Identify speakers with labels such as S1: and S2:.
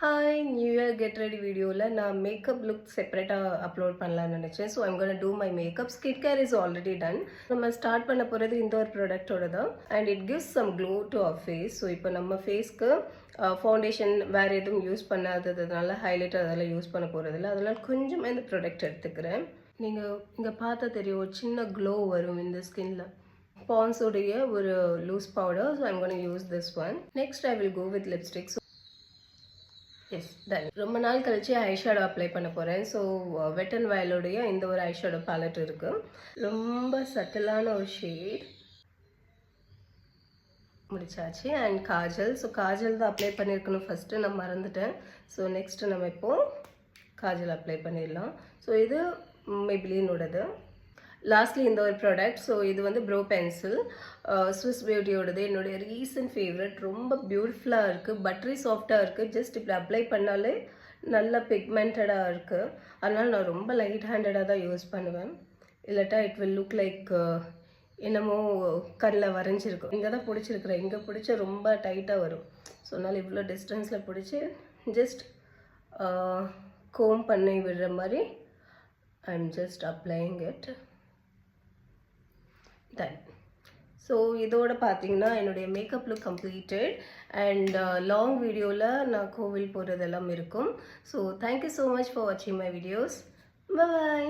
S1: Hi, New Year Get Ready video la na makeup look separate upload பண்ணலாம்னு நினைச்சேன். So I'm going to do my makeup. Skincare is already done. நம்ம start பண்ண போறது இந்த ஒரு ப்ராடக்ட்டோட தான் and it gives some glow to our face. So இப்போ நம்ம ஃபேஸ்க்கு ஃபவுண்டேஷன் வேற எதுவும் யூஸ் பண்ணாததுனால ஹைலைட்டர் அதெல்லாம் யூஸ் பண்ண போறதில்ல. அதனால கொஞ்சமா இந்த ப்ராடக்ட் எடுத்துக்கிறேன். நீங்க இங்க பார்த்தா தெரியும் ஒரு சின்ன glow வரும் இந்த ஸ்கின்ல. Pond's உடைய ஒரு loose powder. So I'm going to use this one. Next I will go with lipstick. Yes done ரொம்ப நாள் கழிச்சு ஐஷேடோ அப்ளை பண்ண போகிறேன். ஸோ வெட் அண்ட் வயலோடைய இந்த ஒரு ஐஷேடோ பேலட் இருக்குது. ரொம்ப சட்டிலான ஒரு ஷேட் முடிச்சாச்சு. அண்ட் காஜல். ஸோ காஜல் தான் அப்ளை பண்ணியிருக்கணும் ஃபஸ்ட்டு, நான் மறந்துட்டேன். ஸோ நெக்ஸ்ட்டு நம்ம இப்போது காஜல் அப்ளை பண்ணிடலாம். ஸோ இது மெபிலினோடது. லாஸ்ட்லி இந்த ஒரு ப்ராடக்ட். ஸோ இது வந்து ப்ரோ பென்சில் ஸ்விஸ் பியூட்டியோடது, என்னுடைய ரீசன்ட் ஃபேவரட். ரொம்ப பியூட்டிஃபுல்லாக இருக்குது, பட்டரி சாஃப்டாக இருக்குது. ஜஸ்ட் இப்படி அப்ளை பண்ணாலே நல்ல பிக்மெண்டடாக இருக்குது. அதனால் நான் ரொம்ப லைட் ஹேண்டடாக தான் யூஸ் பண்ணுவேன். இல்லாட்டா இட் வில் லுக் லைக் என்னமோ கண்ணில் வரைஞ்சிருக்கும். இங்கே தான் பிடிச்சிருக்கிறேன், இங்கே பிடிச்சா ரொம்ப டைட்டாக வரும். ஸோ அதனால் இவ்வளோ டிஸ்டன்ஸில் பிடிச்சி ஜஸ்ட் கோம் பண்ணி விடுற மாதிரி I am just applying it. Done. So இதோட பார்த்தீங்கன்னா என்னுடைய makeup look completed. And long வீடியோவில் நான் கோவில் போகிறதெல்லாம் இருக்கும். So thank you so much for வாட்சிங் மை வீடியோஸ். பாய்.